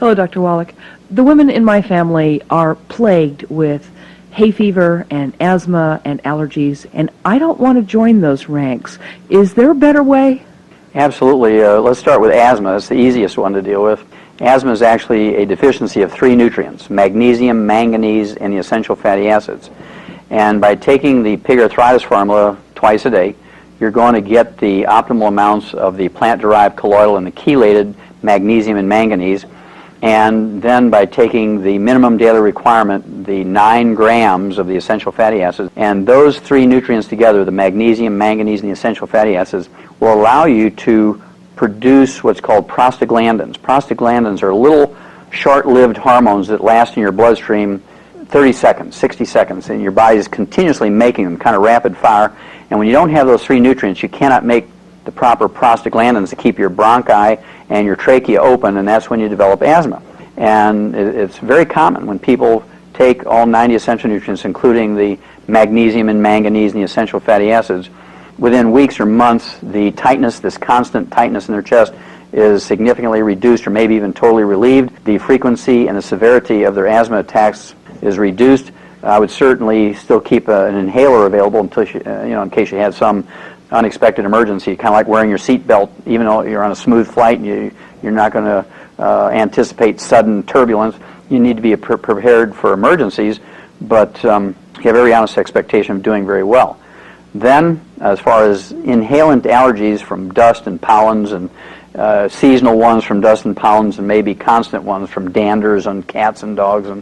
Hello, Dr. Wallach. The women in my family are plagued with hay fever and asthma and allergies, and I don't want to join those ranks. Is there a better way? Absolutely. Let's start with asthma. It's the easiest one to deal with. Asthma is actually a deficiency of 3 nutrients: magnesium, manganese, and the essential fatty acids. And by taking the pig arthritis formula twice a day, you're going to get the optimal amounts of the plant-derived colloidal and the chelated magnesium and manganese. And then by taking the minimum daily requirement, the 9 grams of the essential fatty acids, and those 3 nutrients together, the magnesium, manganese, and the essential fatty acids, will allow you to produce what's called prostaglandins. Prostaglandins are little short-lived hormones that last in your bloodstream 30 seconds, 60 seconds, and your body is continuously making them, kind of rapid fire. And when you don't have those 3 nutrients, you cannot make the proper prostaglandins to keep your bronchi and your trachea open, and that's when you develop asthma. And it's very common when people take all 90 essential nutrients, including the magnesium and manganese and the essential fatty acids. Within weeks or months, the tightness, this constant tightness in their chest, is significantly reduced or maybe even totally relieved. The frequency and the severity of their asthma attacks is reduced. I would certainly still keep an inhaler available until in case you had some unexpected emergency, kind of like wearing your seat belt. Even though you're on a smooth flight and you're not going to anticipate sudden turbulence, you need to be prepared for emergencies, but you have every honest expectation of doing very well. Then, as far as inhalant allergies from dust and pollens, and seasonal ones from dust and pollens, and maybe constant ones from danders on cats and dogs and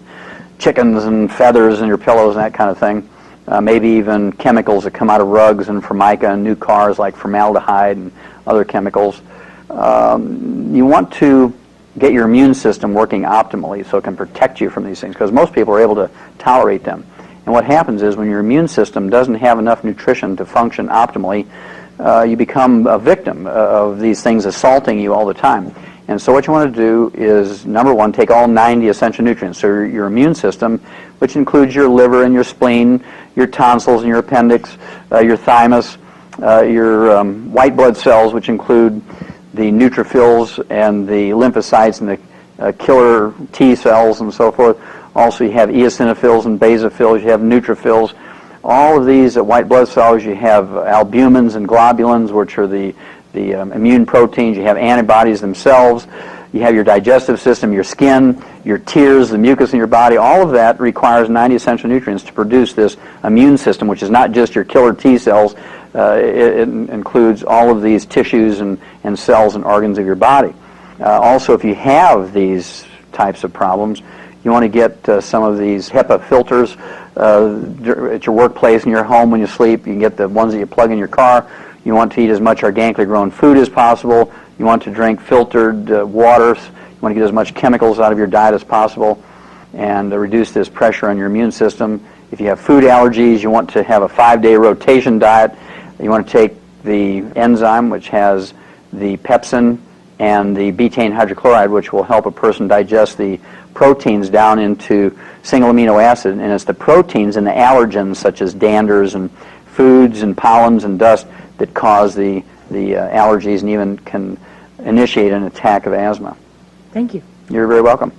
chickens and feathers in your pillows and that kind of thing. Maybe even chemicals that come out of rugs and formica and new cars like formaldehyde and other chemicals. You want to get your immune system working optimally so it can protect you from these things, because most people are able to tolerate them. And what happens is when your immune system doesn't have enough nutrition to function optimally, you become a victim of these things assaulting you all the time. And so what you want to do is, number one, take all 90 essential nutrients. So your immune system, which includes your liver and your spleen, your tonsils and your appendix, your thymus, your white blood cells, which include the neutrophils and the lymphocytes and the killer T cells and so forth. Also, you have eosinophils and basophils. You have neutrophils. All of these white blood cells, you have albumins and globulins, which are the immune proteins. You have antibodies themselves. You have your digestive system, your skin, your tears, the mucus in your body. All of that requires 90 essential nutrients to produce this immune system, which is not just your killer T cells. It includes all of these tissues and cells and organs of your body. Also, if you have these types of problems, you want to get some of these HEPA filters at your workplace, in your home when you sleep. You can get the ones that you plug in your car. You want to eat as much organically grown food as possible. You want to drink filtered waters. You want to get as much chemicals out of your diet as possible and reduce this pressure on your immune system. If you have food allergies, you want to have a 5-day rotation diet. You want to take the enzyme, which has the pepsin and the betaine hydrochloride, which will help a person digest the proteins down into single amino acid. And it's the proteins and the allergens, such as danders and foods and pollens and dust, that cause the allergies and even can initiate an attack of asthma. Thank you. You're very welcome.